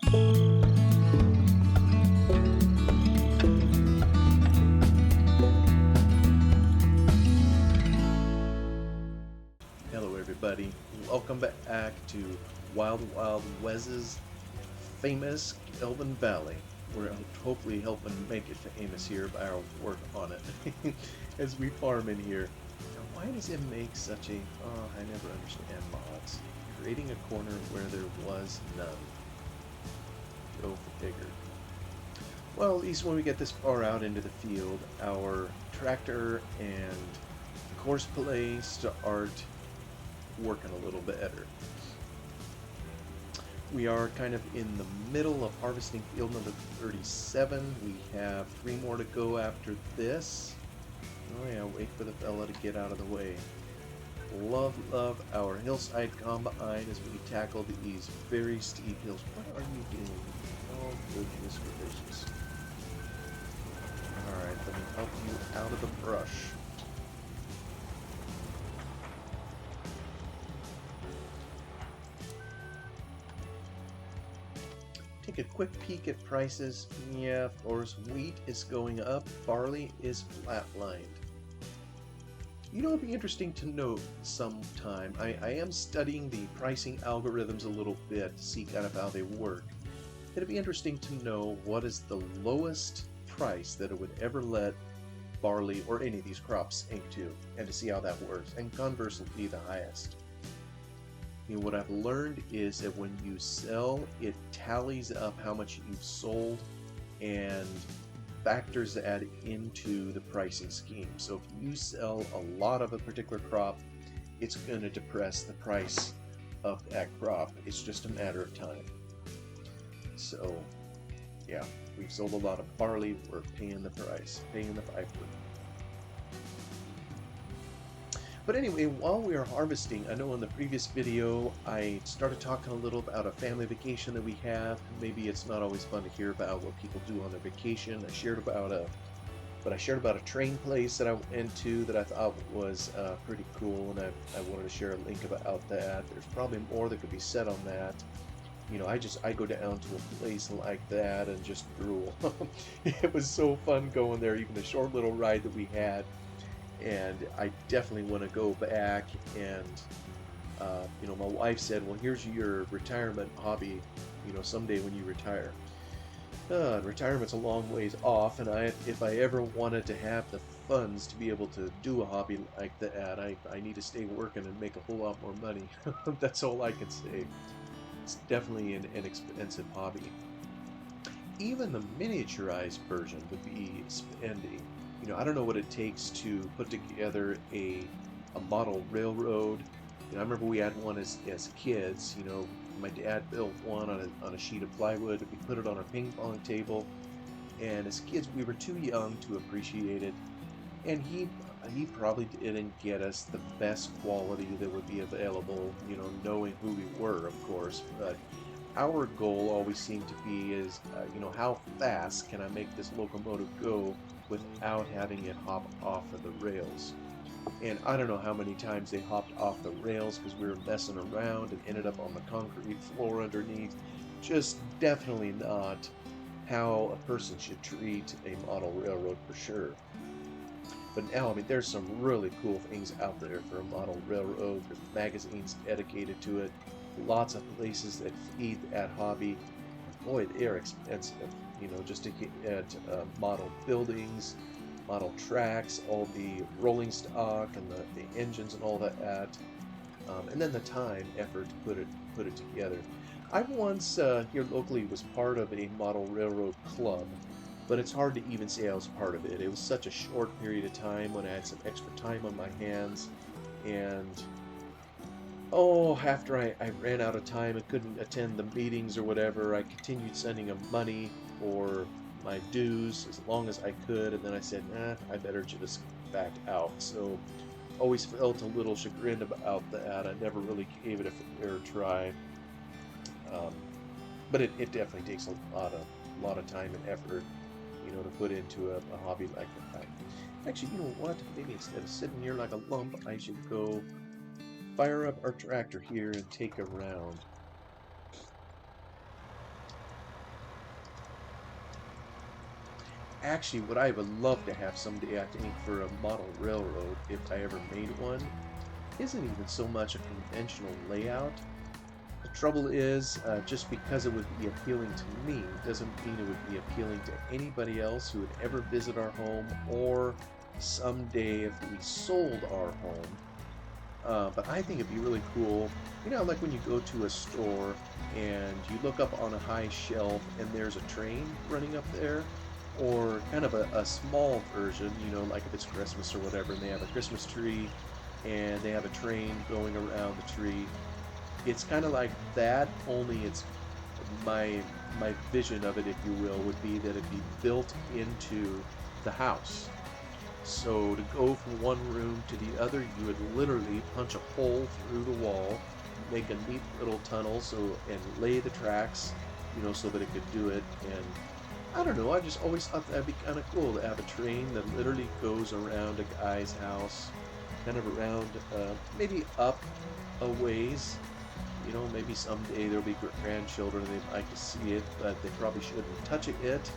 Hello everybody, welcome back to Wild Wild Wes's famous Gelvin Valley. We're hopefully helping make it famous here by our work on it as we farm in here. Now, why does it make such a... oh, I never understand mods. Creating a corner where there was none. Go figure. Well, at least when we get this far out into the field, our tractor and course play start working a little better. We are kind of in the middle of harvesting field number 37. We have 3 more to go after this. Oh yeah, wait for the fella to get out of the way. Love our hillside combine as we tackle these very steep hills. What are you doing? Oh goodness gracious. Alright, let me help you out of the brush. Take a quick peek at prices. Yeah, of course, wheat is going up, barley is flatlined. You know, it'd be interesting to note sometime. I am studying the pricing algorithms a little bit to see kind of how they work. It'd be interesting to know what is the lowest price that it would ever let barley or any of these crops sink to, and to see how that works, and conversely the highest. You know, what I've learned is that when you sell, it tallies up how much you've sold and factors that into the pricing scheme. So if you sell a lot of a particular crop, it's going to depress the price of that crop. It's just a matter of time. So yeah, we've sold a lot of barley, we're paying the price, paying the piper. But anyway, while we are harvesting, I know in the previous video I started talking a little about a family vacation that we have. Maybe it's not always fun to hear about what people do on their vacation. I shared about a train place that I went to that I thought was pretty cool, and I wanted to share a link about that. There's probably more that could be said on that. You know, I go down to a place like that and just drool. It was so fun going there, even the short little ride that we had. And I definitely want to go back. And you know, my wife said, well, here's your retirement hobby, you know, someday when you retire. Retirement's a long ways off, and if I ever wanted to have the funds to be able to do a hobby like that, I need to stay working and make a whole lot more money. That's all I can say. It's definitely an expensive hobby. Even the miniaturized version would be spendy. You know, I don't know what it takes to put together a model railroad. You know, I remember we had one as kids. You know, my dad built one on a sheet of plywood. We put it on our ping pong table, and as kids we were too young to appreciate it. And he probably didn't get us the best quality that would be available. You know, knowing who we were, of course. But our goal always seemed to be is, you know, how fast can I make this locomotive go without having it hop off of the rails. And I don't know how many times they hopped off the rails because we were messing around and ended up on the concrete floor underneath. Just definitely not how a person should treat a model railroad for sure. But now, I mean, there's some really cool things out there for a model railroad. There's magazines dedicated to it, lots of places that feed that hobby. Boy, they're expensive. You know, just to get model buildings, model tracks, all the rolling stock and the engines and all that, and then the time, effort to put it together. I once here locally was part of a model railroad club, but it's hard to even say I was part of it. It was such a short period of time when I had some extra time on my hands, and after I ran out of time and couldn't attend the meetings or whatever, I continued sending them money for my dues as long as I could, and then I said, I better just back out. So always felt a little chagrined about that. I never really gave it a fair try. But it definitely takes a lot of time and effort, you know, to put into a hobby like that. Actually, you know what? Maybe instead of sitting here like a lump, I should go fire up our tractor here and take a round. Actually, what I would love to have someday, I think, for a model railroad, if I ever made one, isn't even so much a conventional layout. The trouble is, just because it would be appealing to me doesn't mean it would be appealing to anybody else who would ever visit our home, or someday if we sold our home. But I think it'd be really cool, like when you go to a store and you look up on a high shelf and there's a train running up there, or kind of a small version, like if it's Christmas or whatever, and they have a Christmas tree and they have a train going around the tree. It's kind of like that, only it's my vision of it, if you will, would be that it be built into the house. So to go from one room to the other, you would literally punch a hole through the wall, make a neat little tunnel, and lay the tracks, so that it could do it. And I don't know, I just always thought that'd be kind of cool to have a train that literally goes around a guy's house, kind of around, maybe up a ways. Maybe someday there'll be grandchildren and they'd like to see it, but they probably shouldn't touch it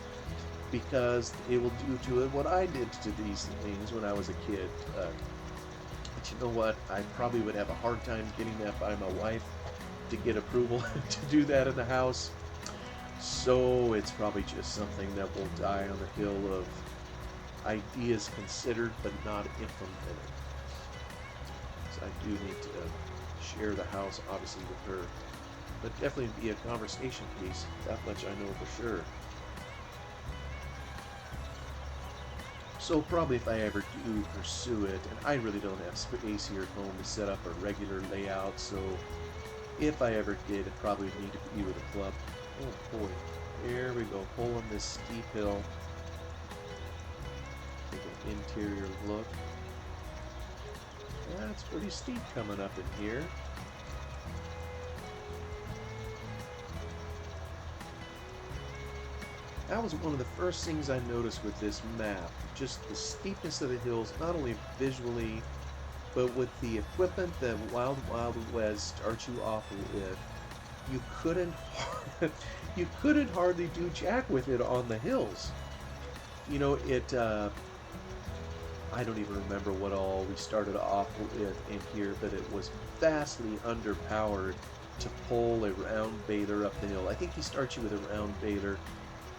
because it will do to it what I did to these things when I was a kid. But you know what? I probably would have a hard time getting that by my wife to get approval to do that in the house. So it's probably just something that will die on the hill of ideas considered but not implemented. So I do need to share the house, obviously, with her. But definitely be a conversation piece. That much I know for sure. So probably if I ever do pursue it, and I really don't have space here at home to set up a regular layout, so if I ever did, it probably would need to be with a club. Oh boy, there we go, pulling this steep hill. Take an interior look. That's pretty steep coming up in here. That was one of the first things I noticed with this map. Just the steepness of the hills, not only visually, but with the equipment that Wild Wild West starts you off with. You couldn't, you couldn't hardly do jack with it on the hills. I don't even remember what all we started off with in here, but it was vastly underpowered to pull a round baler up the hill. I think he starts you with a round baler,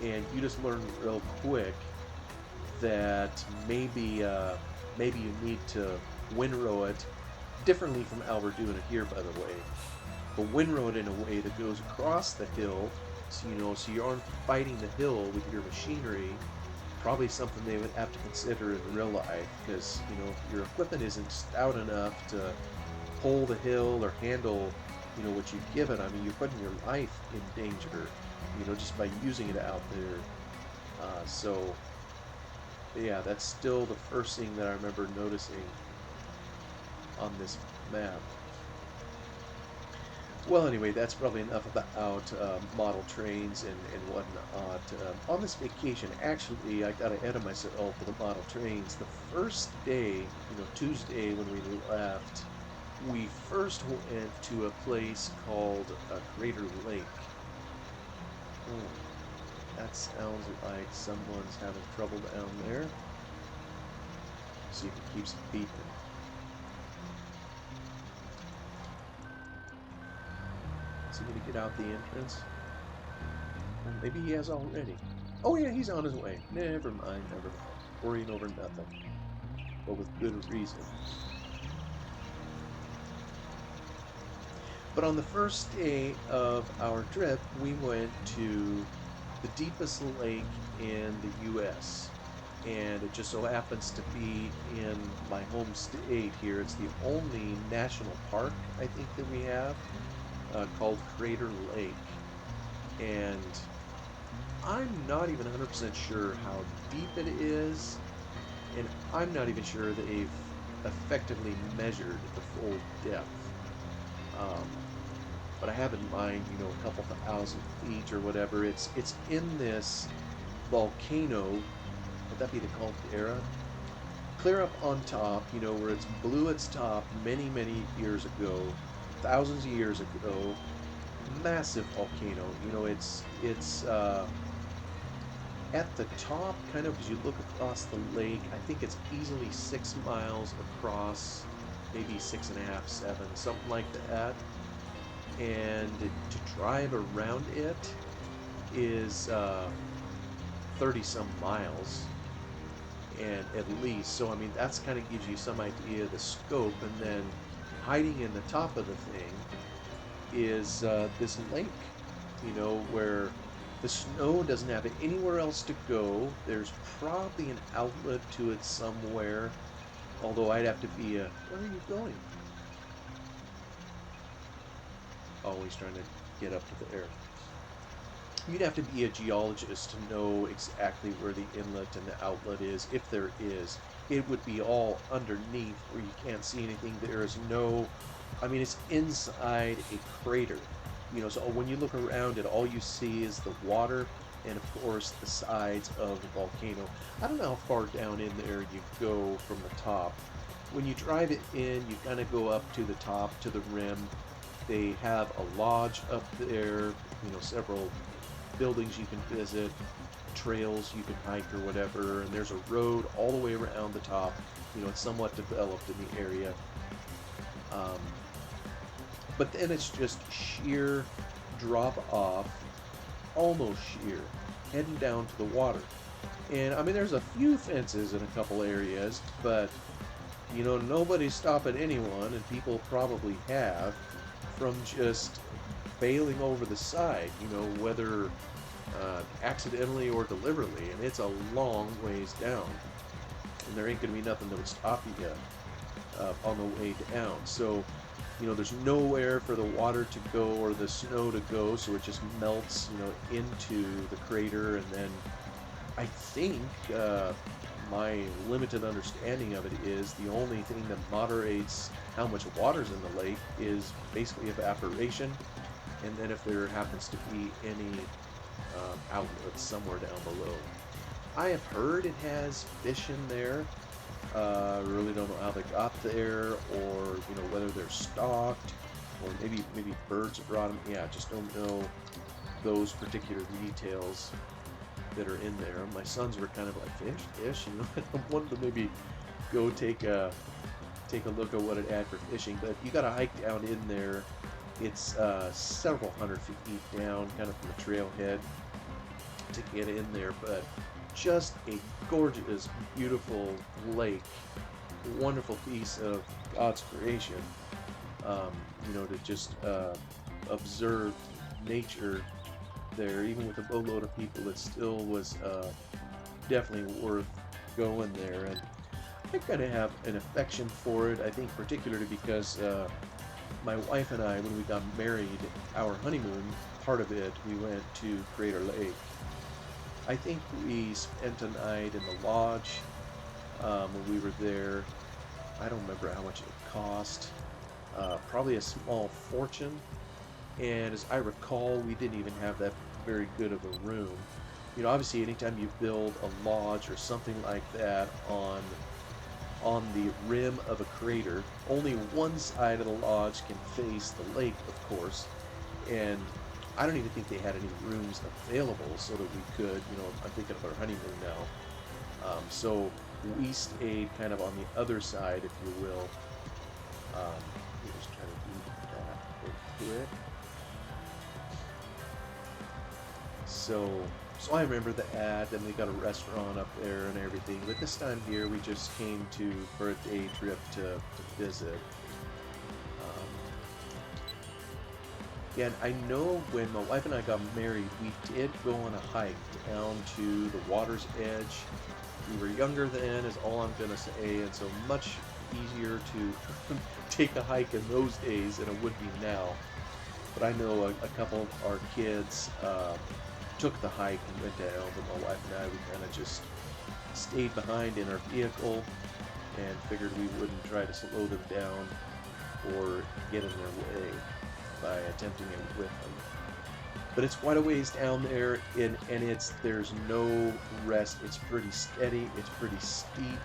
and you just learn real quick that maybe you need to windrow it differently from how we're doing it here, by the way. But windrow it in a way that goes across the hill, so you aren't fighting the hill with your machinery. Probably something they would have to consider in real life, because if your equipment isn't stout enough to pull the hill or handle what you give it, I mean, you're putting your life in danger, just by using it out there. So yeah, that's still the first thing that I remember noticing on this map. Well, anyway, that's probably enough about model trains and whatnot. On this vacation, actually, I got ahead of myself for the model trains. The first day, Tuesday when we left, we first went to a place called Crater Lake. Oh, that sounds like someone's having trouble down there. See if it keeps beeping. Is he going to get out the entrance? Well, maybe he has already. Oh yeah, he's on his way. Never mind. Worrying over nothing. But with good reason. But on the first day of our trip, we went to the deepest lake in the U.S. And it just so happens to be in my home state here. It's the only national park, I think, that we have. Called Crater Lake, and I'm not even 100% sure how deep it is, and I'm not even sure that they've effectively measured the full depth. But I have in mind, a couple thousand feet or whatever. It's in this volcano. Would that be the caldera? Clear up on top, where it's blew its top many, many years ago. Thousands of years ago, massive volcano. It's At the top, kind of as you look across the lake, I think it's easily 6 miles across, maybe 6.5, 7, something like that. And to drive around it is 30 some miles, and at least. So I mean, that's kind of gives you some idea of the scope. And then hiding in the top of the thing is this lake, where the snow doesn't have anywhere else to go. There's probably an outlet to it somewhere, although I'd have to be a, where are you going? Always trying to get up to the air. You'd have to be a geologist to know exactly where the inlet and the outlet is, if there is. It would be all underneath where you can't see anything. There is no, I mean, it's inside a crater. So when you look around it, all you see is the water and, of course, the sides of the volcano. I don't know how far down in there you go from the top. When you drive it in, you kind of go up to the top, to the rim. They have a lodge up there, several buildings you can visit, trails you can hike or whatever, and there's a road all the way around the top. It's somewhat developed in the area. But then it's just sheer drop off, almost sheer, heading down to the water. And I mean, there's a few fences in a couple areas, but nobody's stopping anyone, and people probably have, from just bailing over the side, whether accidentally or deliberately, and it's a long ways down, and there ain't gonna be nothing that would stop you on the way down. So there's nowhere for the water to go or the snow to go, so it just melts into the crater. And then I think my limited understanding of it is the only thing that moderates how much water's in the lake is basically evaporation, and then if there happens to be any outlets somewhere down below. I have heard it has fish in there. Really don't know how they got there, or whether they're stocked, or maybe birds have brought them. Yeah, just don't know those particular details that are in there. My sons were kind of like, fish. I wanted to maybe go take a look at what it had for fishing, but you got to hike down in there. It's several hundred feet down, kind of from the trailhead to get in there, but just a gorgeous, beautiful lake, wonderful piece of God's creation. To just observe nature there, even with a boatload of people, it still was definitely worth going there. And I kind of have an affection for it, I think particularly because my wife and I, when we got married, our honeymoon, part of it, we went to Crater Lake. I think we spent a night in the lodge when we were there. I don't remember how much it cost. Probably a small fortune. And as I recall, we didn't even have that very good of a room. Obviously, anytime you build a lodge or something like that on the rim of a crater, only one side of the lodge can face the lake, of course. And I don't even think they had any rooms available so that we could, I'm thinking of our honeymoon now. So we stayed kind of on the other side, if you will. Just trying to do that real quick. So I remember the ad, and we got a restaurant up there and everything. But this time here, we just came for a day trip to visit. Yeah, and I know when my wife and I got married, we did go on a hike down to the water's edge. We were younger then, is all I'm gonna say, and so much easier to take a hike in those days than it would be now. But I know a couple of our kids took the hike and went down, but my wife and I, we kind of just stayed behind in our vehicle and figured we wouldn't try to slow them down or get in their way by attempting it with them. But it's quite a ways down there, and there's no rest. It's pretty steady. It's pretty steep.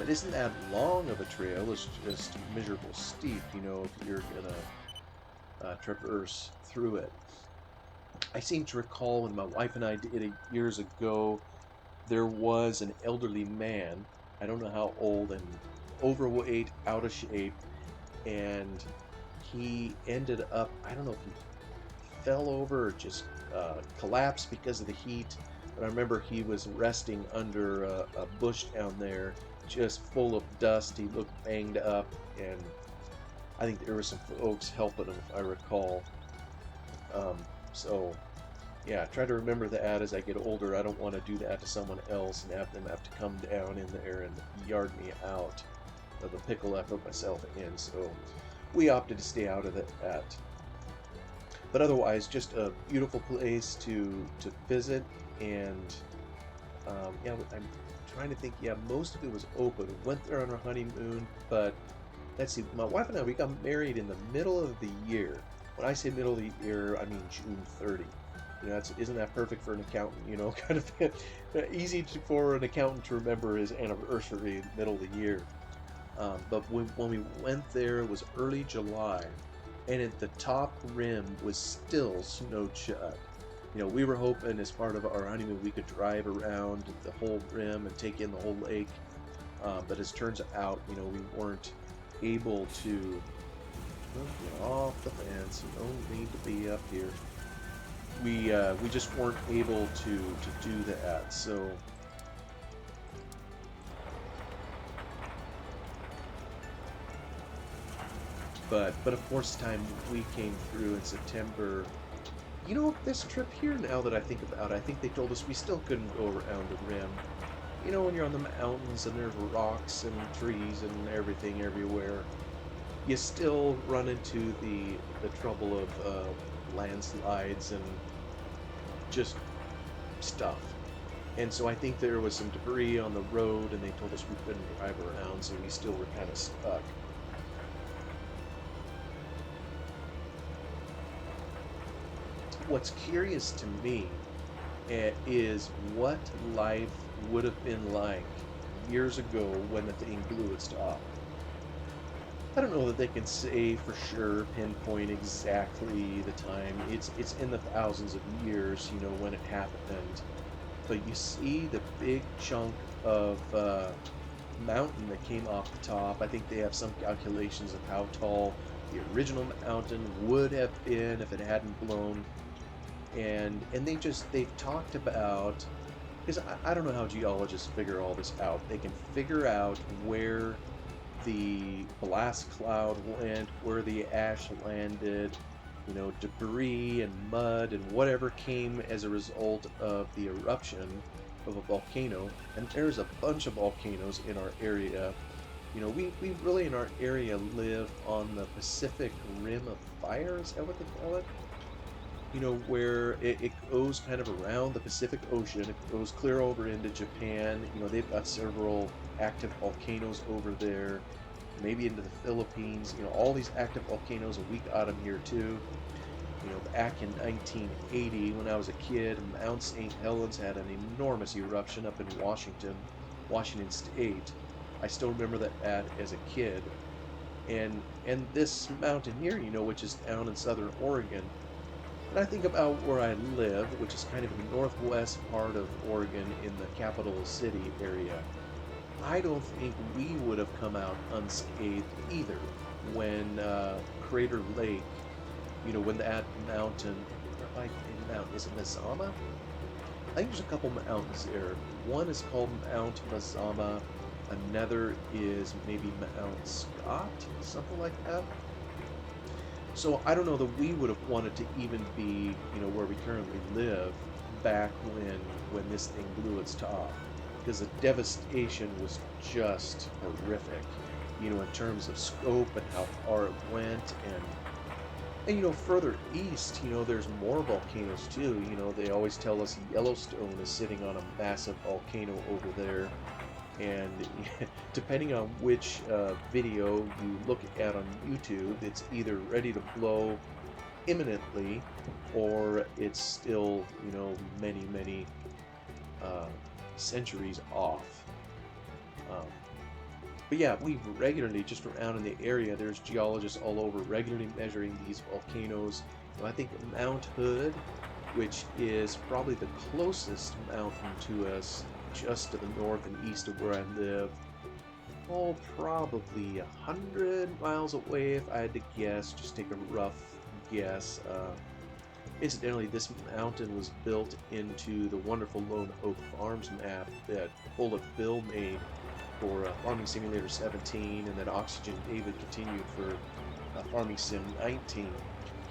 It isn't that long of a trail. It's just miserable steep, if you're gonna traverse through it. I seem to recall when my wife and I did it years ago, there was an elderly man, I don't know how old, and overweight, out of shape, and he ended up, I don't know if he fell over or just collapsed because of the heat. But I remember he was resting under a bush down there, just full of dust. He looked banged up, and I think there were some folks helping him, if I recall. Um, so, yeah, try to remember that as I get older. I don't want to do that to someone else and have them have to come down in there and yard me out of the pickle I put myself in. So we opted to stay out of that. But otherwise, just a beautiful place to visit. And yeah, I'm trying to think. Yeah, most of it was open. We went there on our honeymoon, but let's see. My wife and I, we got married in the middle of the year. When I say middle of the year, I mean June 30. You know, isn't that perfect for an accountant? You know, kind of easy for an accountant to remember his anniversary, middle of the year. But when we went there, it was early July, and at the top rim was still snowed shut. You know, we were hoping as part of our honeymoon we could drive around the whole rim and take in the whole lake. But as turns out, you know, we weren't able to. Well, get off the fence. You don't need to be up here. We just weren't able to do that. So. But of course, the time we came through in September, you know, this trip here, now that I think about it, I think they told us we still couldn't go around the rim. You know, when you're on the mountains and there's rocks and trees and everything everywhere, you still run into the trouble of landslides and just stuff. And so I think there was some debris on the road, and they told us we couldn't drive around, so we still were kind of stuck. What's curious to me is what life would have been like years ago when the thing blew its top. I don't know that they can say for sure, pinpoint exactly the time. It's in the thousands of years, you know, when it happened. But you see the big chunk of mountain that came off the top. I think they have some calculations of how tall the original mountain would have been if it hadn't blown. And they've talked about, because I don't know how geologists figure all this out. They can figure out where the blast cloud went, where the ash landed, you know, debris and mud and whatever came as a result of the eruption of a volcano. And there's a bunch of volcanoes in our area. You know, we really in our area live on the Pacific Rim of Fire, is that what they call it? You know, where it goes kind of around the Pacific Ocean. It goes clear over into Japan. You know, they've got several active volcanoes over there, maybe into the Philippines. You know, all these active volcanoes, and we got them here too. You know, back in 1980, when I was a kid, Mount St. Helens had an enormous eruption up in Washington State. I still remember that as a kid. And this mountain here, you know, which is down in southern Oregon. And I think about where I live, which is kind of in the northwest part of Oregon in the capital city area. I don't think we would have come out unscathed either when Crater Lake, you know, when that mountain, is it Mazama? I think there's a couple mountains there. One is called Mount Mazama, another is maybe Mount Scott, something like that. So I don't know that we would have wanted to even be, you know, where we currently live back when this thing blew its top, because the devastation was just horrific, you know, in terms of scope and how far it went. And you know, further east, you know, there's more volcanoes too. You know, they always tell us Yellowstone is sitting on a massive volcano over there. And depending on which video you look at on YouTube, it's either ready to blow imminently, or it's still, you know, many centuries off. But yeah, we regularly, just around in the area, there's geologists all over regularly measuring these volcanoes. I think Mount Hood which is probably the closest mountain to us, just to the north and east of where I live. Oh, probably 100 miles away if I had to guess, just take a rough guess. Incidentally, this mountain was built into the wonderful Lone Oak Farms map that Bullet Bill made for Farming Simulator 17, and that Oxygen David continued for Farming Sim 19.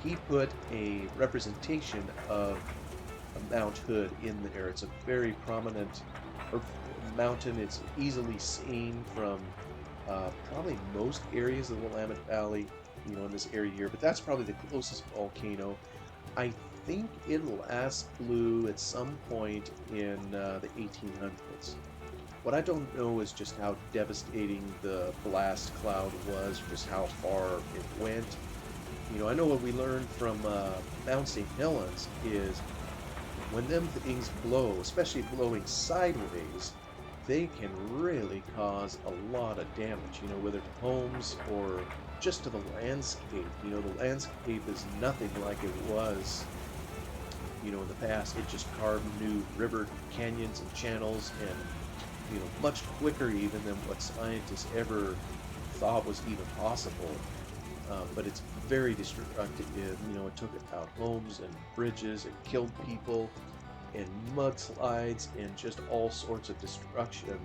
He put a representation of Mount Hood in there. It's a very prominent mountain. It's easily seen from probably most areas of the Willamette Valley, in this area here, but that's probably the closest volcano. I think it last blew at some point in the 1800s. What I don't know is just how devastating the blast cloud was, just how far it went. I know what we learned from Mount St. Helens is when them things blow, especially blowing sideways, they can really cause a lot of damage, whether to homes or just to the landscape. The landscape is nothing like it was, in the past. It just carved new river canyons and channels, and, much quicker even than what scientists ever thought was even possible. But it's very destructive. It took out homes and bridges, it killed people, and mudslides, and just all sorts of destruction.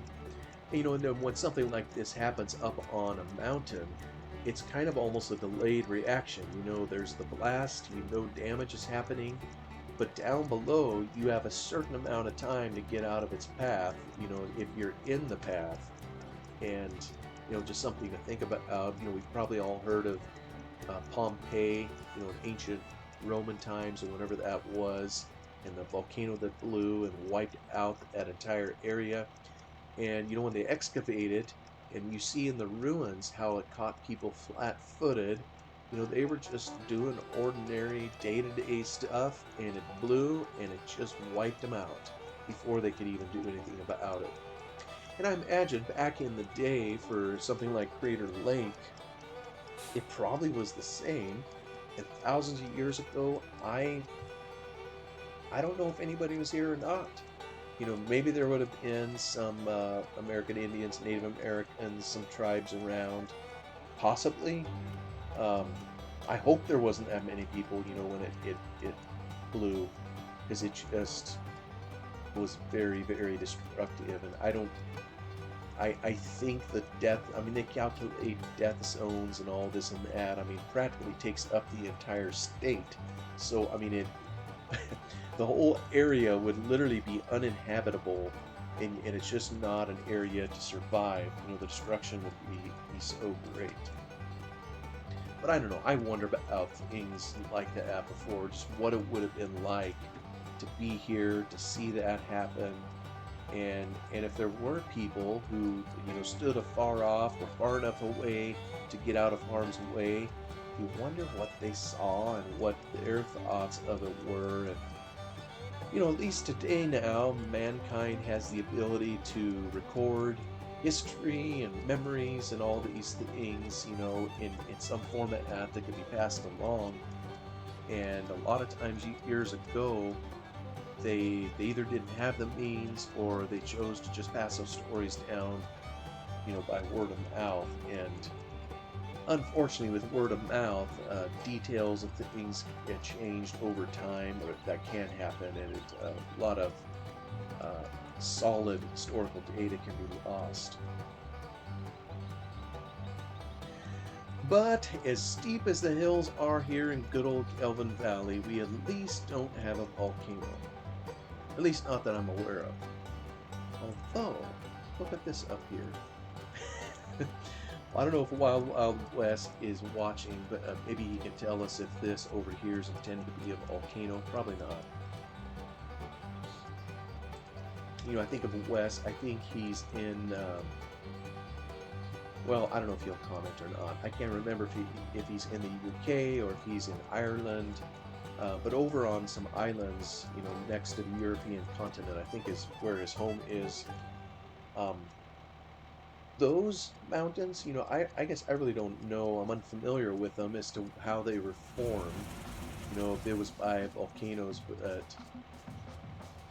And then when something like this happens up on a mountain, it's kind of almost a delayed reaction. There's the blast, damage is happening, but down below, you have a certain amount of time to get out of its path, if you're in the path. And, just something to think about. We've probably all heard of Pompeii, in ancient Roman times or whenever that was, and the volcano that blew and wiped out that entire area. And, when they excavated, and you see in the ruins how it caught people flat-footed, they were just doing ordinary day-to-day stuff, and it blew, and it just wiped them out before they could even do anything about it. And I imagine back in the day for something like Crater Lake, it probably was the same. And thousands of years ago, I don't know if anybody was here or not. Maybe there would have been some American Indians, Native Americans, some tribes around, possibly. I hope there wasn't that many people, when it blew, because it just was very, very destructive. And I think the death, they calculate death zones and all this and that. Practically takes up the entire state. So, it the whole area would literally be uninhabitable, and it's just not an area to survive. The destruction would be so great. But I don't know, I wonder about things like that before, just what it would have been like to be here, to see that happen. And if there were people who, stood afar off or far enough away to get out of harm's way, you wonder what they saw and what their thoughts of it were. And, at least today now, mankind has the ability to record history and memories and all these things, in some format that could be passed along. And a lot of times, years ago, they either didn't have the means, or they chose to just pass those stories down, by word of mouth. And unfortunately, with word of mouth, details of things get changed over time, or that can happen, and a lot of solid historical data can be lost. But as steep as the hills are here in good old Gelvin Valley, we at least don't have a volcano. At least not that I'm aware of. Although, look at this up here. I don't know if Wild Wild West is watching, but maybe he can tell us if this over here is intended to be a volcano. Probably not. I think of Wes, I think he's in, well, I don't know if he'll comment or not. I can't remember if he's in the UK or if he's in Ireland, but over on some islands, next to the European continent, I think is where his home is. Those mountains, I guess I really don't know. I'm unfamiliar with them as to how they were formed. if it was by volcanoes, but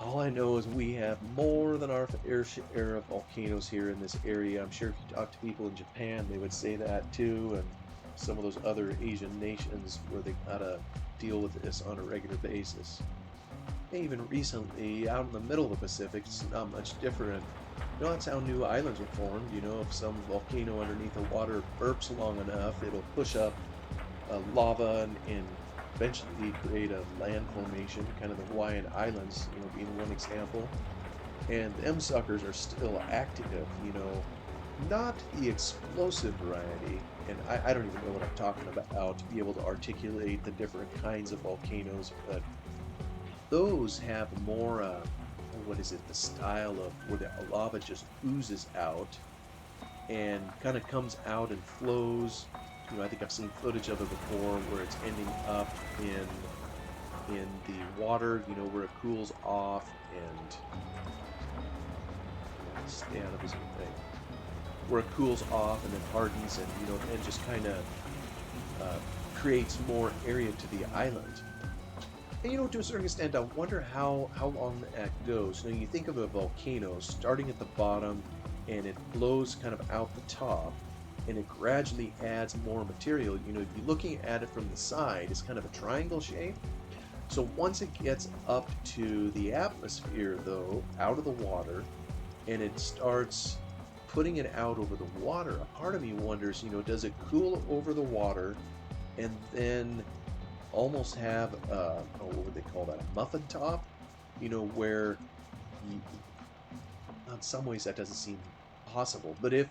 all I know is we have more than our fair share of volcanoes here in this area. I'm sure if you talk to people in Japan, they would say that too, and some of those other Asian nations where they gotta deal with this on a regular basis. Even recently, out in the middle of the Pacific, it's not much different. That's how new islands are formed. If some volcano underneath the water burps long enough, it'll push up lava and eventually create a land formation, kind of the Hawaiian Islands, being one example. And them suckers are still active, not the explosive variety. And I don't even know what I'm talking about to be able to articulate the different kinds of volcanoes, but those have more, what is it, the style of where the lava just oozes out and kind of comes out and flows. I think I've seen footage of it before where it's ending up in the water, where it cools off and stay out of his own thing. Where it cools off and then hardens and and just kind of creates more area to the island. And to a certain extent, I wonder how long that goes. You think of a volcano starting at the bottom and it blows kind of out the top, and it gradually adds more material. If you're looking at it from the side, it's kind of a triangle shape. So once it gets up to the atmosphere, though, out of the water, and it starts putting it out over the water, a part of me wonders, does it cool over the water and then almost have, what would they call that, a muffin top? Where you, in some ways that doesn't seem possible. But if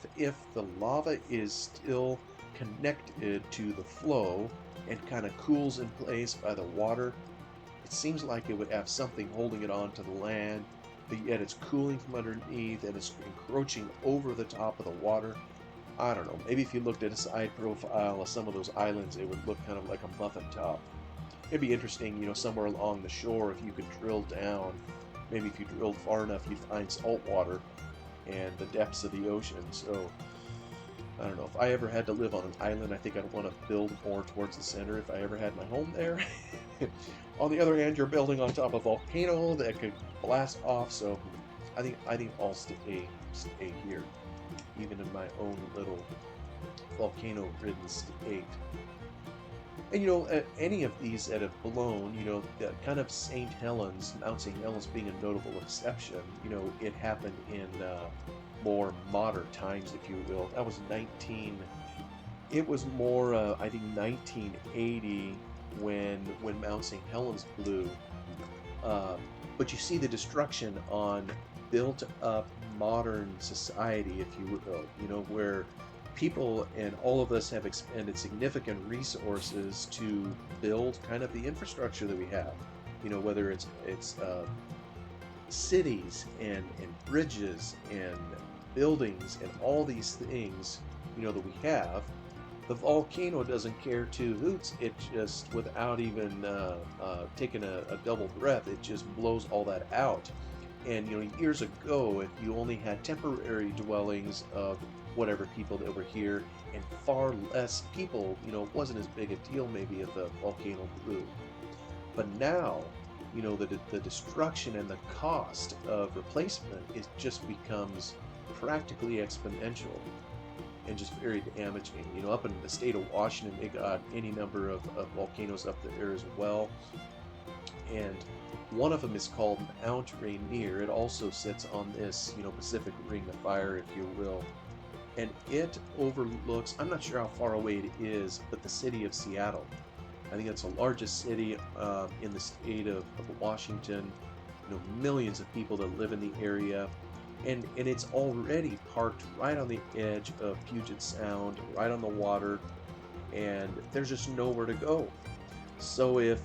the lava is still connected to the flow and kind of cools in place by the water, it seems like it would have something holding it onto the land, but yet it's cooling from underneath and it's encroaching over the top of the water. I don't know, maybe if you looked at a side profile of some of those islands, it would look kind of like a muffin top. It'd be interesting, somewhere along the shore, if you could drill down, maybe if you drilled far enough, you'd find salt water and the depths of the ocean. So, I don't know, if I ever had to live on an island, I think I'd want to build more towards the center if I ever had my home there. On the other hand, you're building on top of a volcano that could blast off, so I think I'll stay here, even in my own little volcano-ridden state. And any of these that have blown, kind of St. Helens, Mount St. Helens being a notable exception, it happened in more modern times, if you will. That was it was more, I think 1980 when Mount St. Helens blew. But you see the destruction on built up modern society, if you will, where people and all of us have expended significant resources to build kind of the infrastructure that we have. Whether it's cities and bridges and buildings and all these things, that we have. The volcano doesn't care two hoots. It just, without even taking a double breath, it just blows all that out. And years ago, if you only had temporary dwellings of whatever people that were here and far less people, it wasn't as big a deal maybe if the volcano blew. But now, the destruction and the cost of replacement, it just becomes practically exponential and just very damaging. Up in the state of Washington, they got any number of volcanoes up there as well. And one of them is called Mount Rainier. It also sits on this, Pacific Ring of Fire, if you will. And it overlooks, I'm not sure how far away it is, but the city of Seattle. I think it's the largest city in the state of Washington. Millions of people that live in the area. And it's already parked right on the edge of Puget Sound, right on the water, and there's just nowhere to go. So if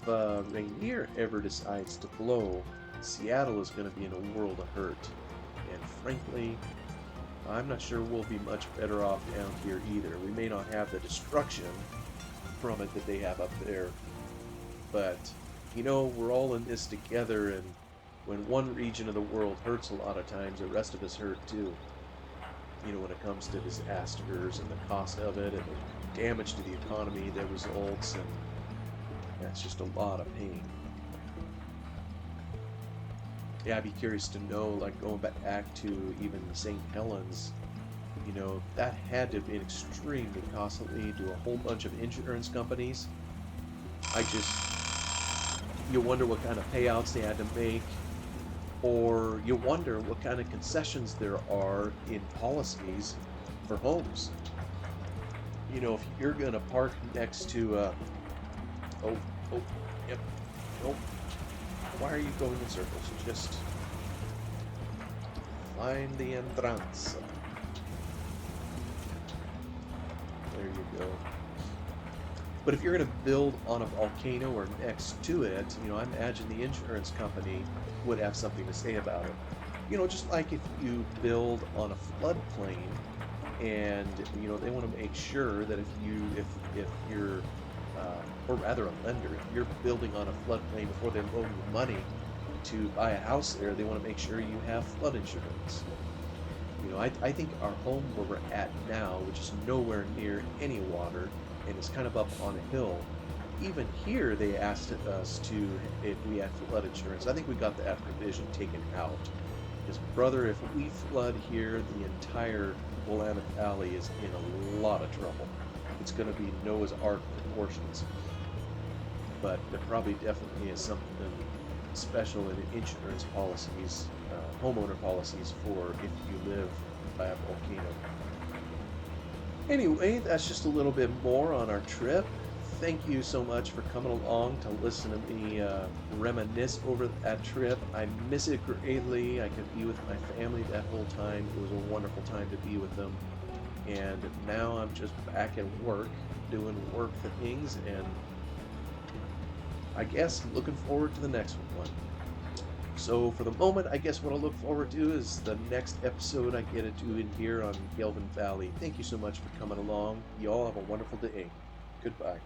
Rainier ever decides to blow, Seattle is going to be in a world of hurt. And frankly, I'm not sure we'll be much better off down here either. We may not have the destruction from it that they have up there, but we're all in this together, and when one region of the world hurts a lot of times, the rest of us hurt too. When it comes to disasters and the cost of it and the damage to the economy that results. And That's just a lot of pain. Yeah, I'd be curious to know, like going back to even St. Helens, you know, that had to have been extremely costly to a whole bunch of insurance companies. I just, you wonder what kind of payouts they had to make, or you wonder what kind of concessions there are in policies for homes. You know, if you're going to park next to, oh, oh, yep, oh, why are you going in circles? Just find the entrance. There you go. But if you're going to build on a volcano or next to it, you know, I imagine the insurance company would have something to say about it. You know, just like if you build on a floodplain, and you know they want to make sure that if you're or rather a lender, if you're building on a floodplain before they loan you money to buy a house there, they want to make sure you have flood insurance. You know, I think our home where we're at now, which is nowhere near any water and is kind of up on a hill, even here they asked us to, if we had flood insurance. I think we got that provision taken out. Because brother, if we flood here, the entire Gelvin Valley is in a lot of trouble. It's going to be Noah's Ark proportions. But there probably definitely is something special in insurance policies, homeowner policies for if you live by a volcano. Anyway, that's just a little bit more on our trip. Thank you so much for coming along to listen to me reminisce over that trip. I miss it greatly. I could be with my family that whole time. It was a wonderful time to be with them. And now I'm just back at work, doing work things, and I guess looking forward to the next one. So for the moment, I guess what I'll look forward to is the next episode I get to do in here on Gelvin Valley. Thank you so much for coming along. You all have a wonderful day. Goodbye.